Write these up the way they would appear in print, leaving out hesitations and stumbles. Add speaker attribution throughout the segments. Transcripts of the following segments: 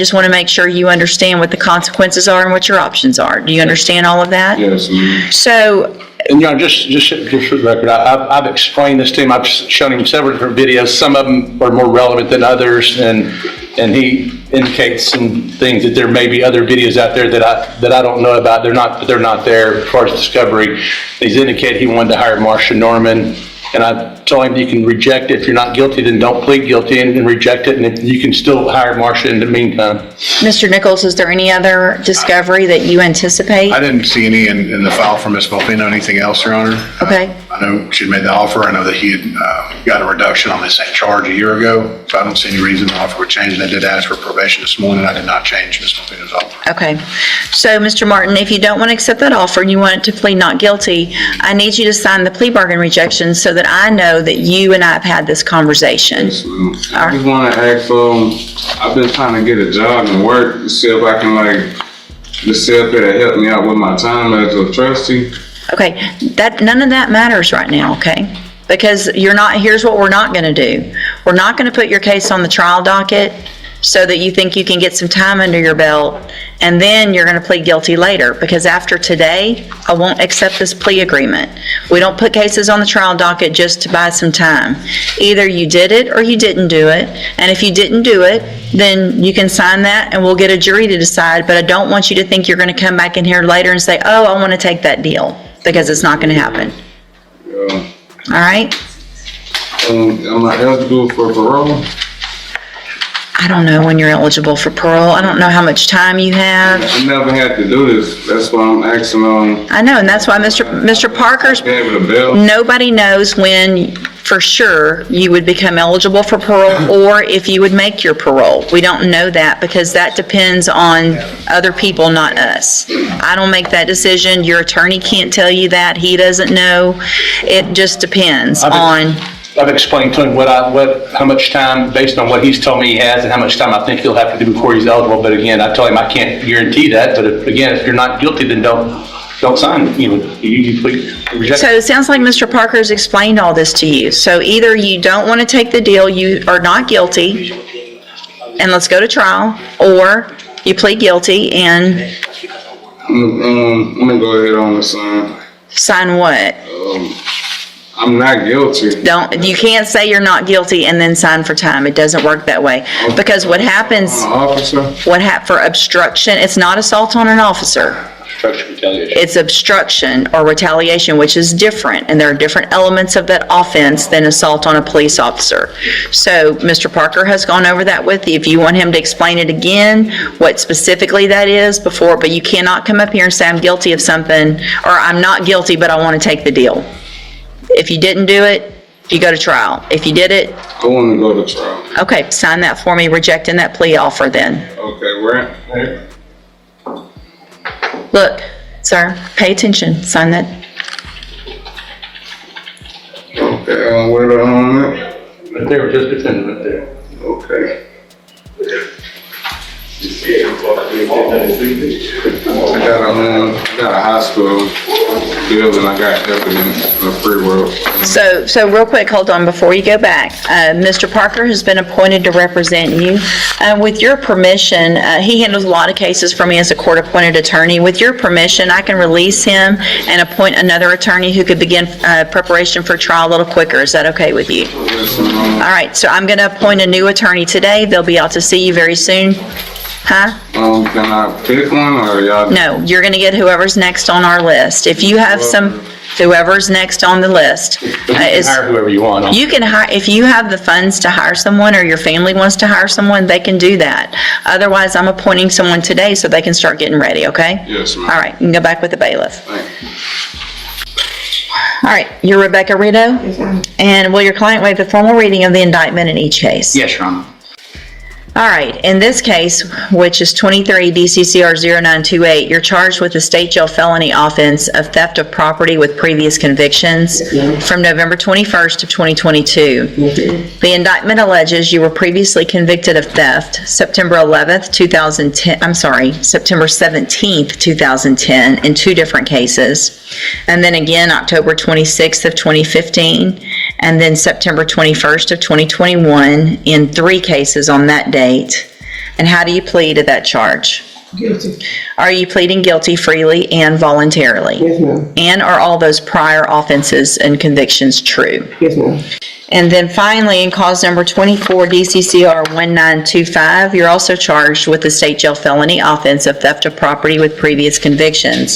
Speaker 1: Just want to make sure you understand what the consequences are and what your options are. Do you understand all of that?
Speaker 2: Yes, ma'am.
Speaker 1: So,
Speaker 3: And, just for the record, I've explained this to him. I've shown him several different videos. Some of them are more relevant than others, and he indicates some things that there may be other videos out there that I don't know about. They're not there as far as discovery. He's indicated he wanted to hire Marsha Norman, and I told him you can reject it. If you're not guilty, then don't plead guilty and reject it, and if you can still hire Marsha in the meantime.
Speaker 1: Mr. Nichols, is there any other discovery that you anticipate?
Speaker 4: I didn't see any in the file from Ms. Volpino, anything else, Your Honor.
Speaker 1: Okay.
Speaker 4: I know she made the offer. I know that he had got a reduction on the same charge a year ago, so I don't see any reason the offer would change. And I did ask for probation this morning. I did not change Ms. Volpino's offer.
Speaker 1: Okay. So, Mr. Martin, if you don't want to accept that offer and you want it to plead not guilty, I need you to sign the plea bargain rejection so that I know that you and I have had this conversation.
Speaker 2: Yes, ma'am. I just want to ask, I've been trying to get a job and work to see if I can just see if it'll help me out with my time as a trustee.
Speaker 1: Okay, none of that matters right now, okay? Because here's what we're not gonna do. We're not gonna put your case on the trial docket so that you think you can get some time under your belt, and then you're gonna plead guilty later, because after today, I won't accept this plea agreement. We don't put cases on the trial docket just to buy some time. Either you did it or you didn't do it, and if you didn't do it, then you can sign that and we'll get a jury to decide, but I don't want you to think you're gonna come back in here later and say, oh, I wanna take that deal, because it's not gonna happen.
Speaker 2: Yeah.
Speaker 1: All right?
Speaker 2: Am I eligible for parole?
Speaker 1: I don't know when you're eligible for parole. I don't know how much time you have.
Speaker 2: I never had to do this. That's why I'm asking
Speaker 1: I know, and that's why Mr. Parker's,
Speaker 2: be able to bail.
Speaker 1: nobody knows when for sure you would become eligible for parole or if you would make your parole. We don't know that because that depends on other people, not us. I don't make that decision. Your attorney can't tell you that. He doesn't know. It just depends on.
Speaker 3: I've explained to him how much time, based on what he's told me he has, and how much time I think he'll have to do before he's eligible. But again, I told him I can't guarantee that. But if you're not guilty, then don't sign. You reject.
Speaker 1: So it sounds like Mr. Parker's explained all this to you. So either you don't want to take the deal, you are not guilty, and let's go to trial, or you plead guilty and
Speaker 2: Let me go ahead on the sign.
Speaker 1: sign what?
Speaker 2: I'm not guilty.
Speaker 1: You can't say you're not guilty and then sign for time. It doesn't work that way. Because what happens,
Speaker 2: Officer?
Speaker 1: for obstruction, it's not assault on an officer.
Speaker 3: Obstruction, retaliation.
Speaker 1: It's obstruction or retaliation, which is different, and there are different elements of that offense than assault on a police officer. So Mr. Parker has gone over that with you. If you want him to explain it again, what specifically that is before, but you cannot come up here and say I'm guilty of something, or I'm not guilty, but I want to take the deal. If you didn't do it, you go to trial. If you did it,
Speaker 2: I want to go to trial.
Speaker 1: okay, sign that for me, rejecting that plea offer then.
Speaker 2: Okay, where?
Speaker 1: Look, sir, pay attention, sign that.
Speaker 2: Okay, where the at?
Speaker 3: Right there, just defend right there.
Speaker 2: Okay. I got a hospital building. I got evidence in the free world.
Speaker 1: So real quick, hold on, before you go back. Mr. Parker has been appointed to represent you. With your permission, he handles a lot of cases for me as a court-appointed attorney. With your permission, I can release him and appoint another attorney who could begin preparation for trial a little quicker. Is that okay with you?
Speaker 2: Yes,
Speaker 1: All right, so I'm going to appoint a new attorney today. They'll be out to see you very soon. Huh?
Speaker 2: can I pick one or y'all?
Speaker 1: No, you're going to get whoever's next on our list. If you have whoever's next on the list.
Speaker 3: You can hire whoever you want.
Speaker 1: You can hire, if you have the funds to hire someone or your family wants to hire someone, they can do that. Otherwise, I'm appointing someone today so they can start getting ready, okay?
Speaker 2: Yes, ma'am.
Speaker 1: All right, you can go back with the bailiff.
Speaker 2: Thank you.
Speaker 1: All right, you're Rebecca Rito? Yes, ma'am. And will your client waive the formal reading of the indictment in each case?
Speaker 3: Yes, Your Honor.
Speaker 1: All right, in this case, which is 23 DCCR 0928, you're charged with the state jail felony offense of theft of property with previous convictions from November 21st of 2022. The indictment alleges you were previously convicted of theft September 17th, 2010 in two different cases, and then again October 26th of 2015, and then September 21st of 2021 in three cases on that date. And how do you plead to that charge?
Speaker 5: Guilty.
Speaker 1: Are you pleading guilty freely and voluntarily?
Speaker 5: Yes, ma'am.
Speaker 1: And are all those prior offenses and convictions true?
Speaker 5: Yes, ma'am.
Speaker 1: And then finally, in cause number 24, DCCR 1925, you're also charged with the state jail felony offense of theft of property with previous convictions.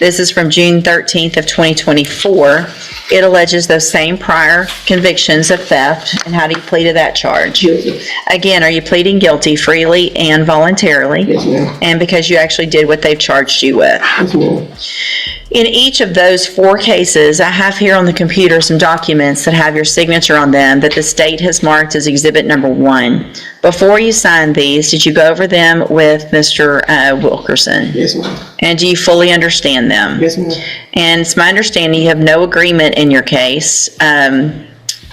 Speaker 1: This is from June 13th of 2024. It alleges those same prior convictions of theft. And how do you plead to that charge?
Speaker 5: Guilty.
Speaker 1: Again, are you pleading guilty freely and voluntarily?
Speaker 5: Yes, ma'am.
Speaker 1: And because you actually did what they've charged you with.
Speaker 5: Yes, ma'am.
Speaker 1: In each of those 4 cases, I have here on the computer some documents that have your signature on them that the state has marked as exhibit number 1. Before you signed these, did you go over them with Mr. Wilkerson?
Speaker 5: Yes, ma'am.
Speaker 1: And do you fully understand them?
Speaker 5: Yes, ma'am.
Speaker 1: And it's my understanding you have no agreement in your case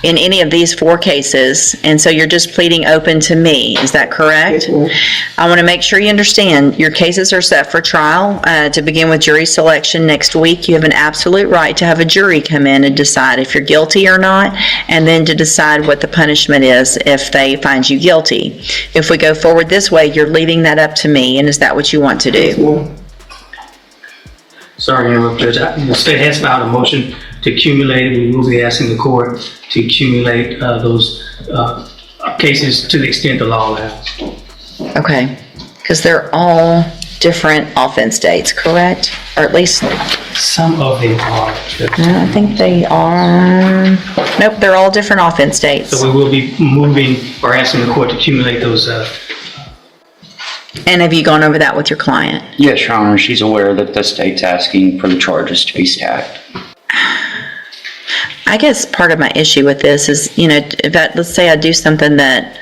Speaker 1: in any of these 4 cases, and so you're just pleading open to me. Is that correct?
Speaker 5: Yes, ma'am.
Speaker 1: I want to make sure you understand your cases are set for trial to begin with jury selection next week. You have an absolute right to have a jury come in and decide if you're guilty or not, and then to decide what the punishment is if they find you guilty. If we go forward this way, you're leaving that up to me, and is that what you want to
Speaker 5: Yes,
Speaker 1: do?
Speaker 5: ma'am.
Speaker 6: Sorry to interrupt, Judge. The state has filed a motion to accumulate, we will be asking the court to accumulate those cases to the extent the law allows.
Speaker 1: Okay, because they're all different offense dates, correct? Or at least,
Speaker 6: Some of them are.
Speaker 1: I think they are, nope, they're all different offense dates.
Speaker 6: So we will be moving or asking the court to accumulate those.
Speaker 1: And have you gone over that with your client?
Speaker 7: Yes, Your Honor, she's aware that the state's asking for the charges to be stacked.
Speaker 1: I guess part of my issue with this is, let's say I do something that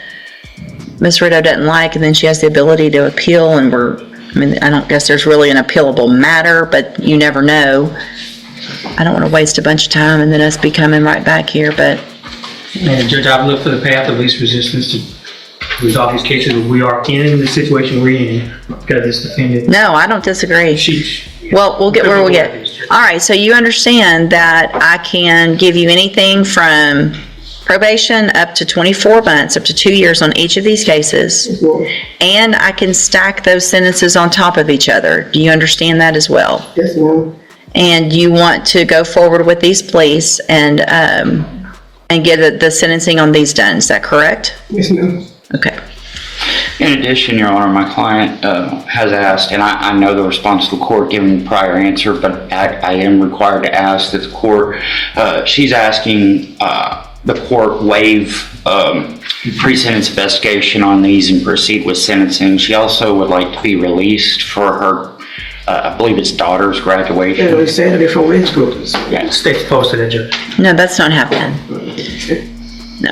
Speaker 1: Ms. Rideau doesn't like, and then she has the ability to appeal, and I don't guess there's really an appealable matter, but you never know. I don't want to waste a bunch of time and then us be coming right back here, but
Speaker 6: And Judge, I've looked for the path of least resistance to resolve these cases. We are in the situation we're in because this defendant.
Speaker 1: no, I don't disagree.
Speaker 6: She.
Speaker 1: Well, we'll get where we'll get. All right, so you understand that I can give you anything from probation up to 24 months, up to 2 years on each of these cases,
Speaker 5: Yes, ma'am.
Speaker 1: and I can stack those sentences on top of each other. Do you understand that as well?
Speaker 5: Yes, ma'am.
Speaker 1: And you want to go forward with these pleas and get the sentencing on these done, is that correct?
Speaker 5: Yes, ma'am.
Speaker 1: Okay.
Speaker 7: In addition, Your Honor, my client has asked, and I know the response to the court given the prior answer, but I am required to ask that the court, she's asking the court waive pre-sentence investigation on these and proceed with sentencing. She also would like to be released for her, I believe it's daughter's
Speaker 5: Yeah,
Speaker 7: graduation.
Speaker 5: we said it before we school.
Speaker 6: State's opposed to that, Judge.
Speaker 1: No, that's not happening. No.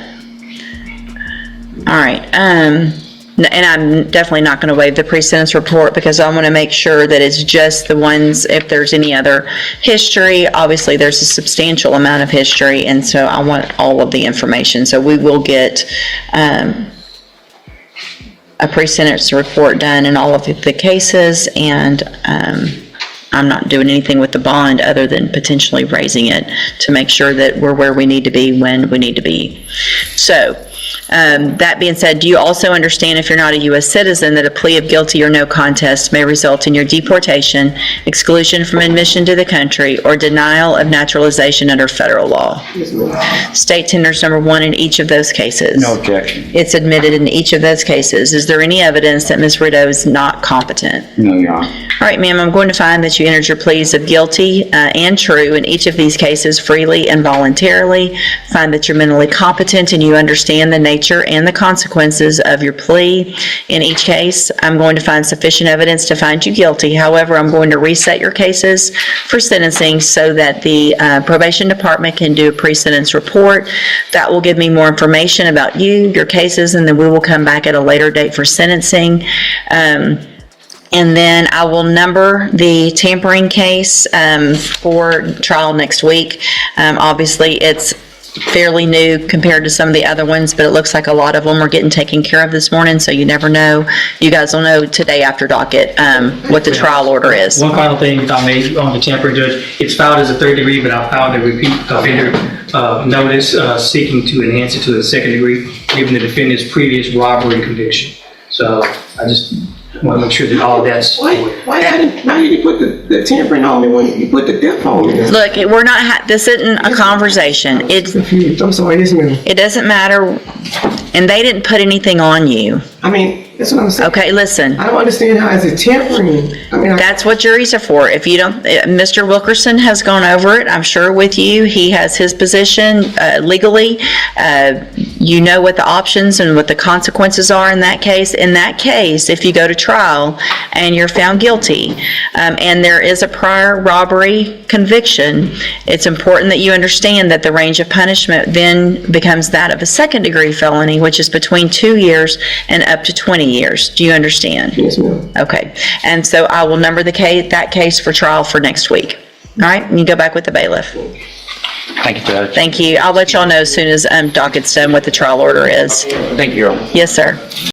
Speaker 1: All right, and I'm definitely not going to waive the pre-sentence report because I want to make sure that it's just the ones, if there's any other history, obviously there's a substantial amount of history, and so I want all of the information. So we will get a pre-sentence report done in all of the cases, and I'm not doing anything with the bond other than potentially raising it to make sure that we're where we need to be when we need to be. So, that being said, do you also understand, if you're not a U.S. citizen, that a plea of guilty or no contest may result in your deportation, exclusion from admission to the country, or denial of naturalization under federal law?
Speaker 5: Yes, ma'am.
Speaker 1: State tenders number 1 in each of those cases.
Speaker 7: No objection.
Speaker 1: It's admitted in each of those cases. Is there any evidence that Ms. Rideau is not competent?
Speaker 7: No, Your Honor.
Speaker 1: All right, ma'am, I'm going to find that you entered your pleas of guilty and true in each of these cases freely and voluntarily. Find that you're mentally competent and you understand the nature and the consequences of your plea. In each case, I'm going to find sufficient evidence to find you guilty. However, I'm going to reset your cases for sentencing so that the probation department can do a pre-sentence report. That will give me more information about you, your cases, and then we will come back at a later date for sentencing. And then I will number the tampering case for trial next week. Obviously, it's fairly new compared to some of the other ones, but it looks like a lot of them are getting taken care of this morning, so you never know. You guys will know today after docket what the trial order is.
Speaker 6: One final thing, if I may, on the tampering, Judge, it's filed as a third degree, but I filed a repeat offender notice seeking to enhance it to a second degree, given the defendant's previous robbery conviction. So I just want to make sure that all that's.
Speaker 5: Why did you put the tampering on me when you put the death on me?
Speaker 1: Look, we're not, this isn't a conversation. It's,
Speaker 5: Confused. I'm sorry, yes, ma'am.
Speaker 1: it doesn't matter, and they didn't put anything on you.
Speaker 5: I mean, that's what I'm saying.
Speaker 1: Okay, listen.
Speaker 5: I don't understand how it's a tampering. I mean,
Speaker 1: That's what juries are for. If you don't, Mr. Wilkerson has gone over it, I'm sure with you. He has his position legally. You know what the options and what the consequences are in that case. In that case, if you go to trial and you're found guilty, and there is a prior robbery conviction, it's important that you understand that the range of punishment then becomes that of a second-degree felony, which is between 2 years and up to 20 years. Do you understand?
Speaker 5: yes, ma'am.
Speaker 1: Okay, and so I will number that case for trial for next week. All right, and you go back with the bailiff.
Speaker 7: Thank you, Judge.
Speaker 1: Thank you. I'll let y'all know as soon as docket's done what the trial order is.
Speaker 7: Thank you, Your Honor.
Speaker 1: Yes, sir.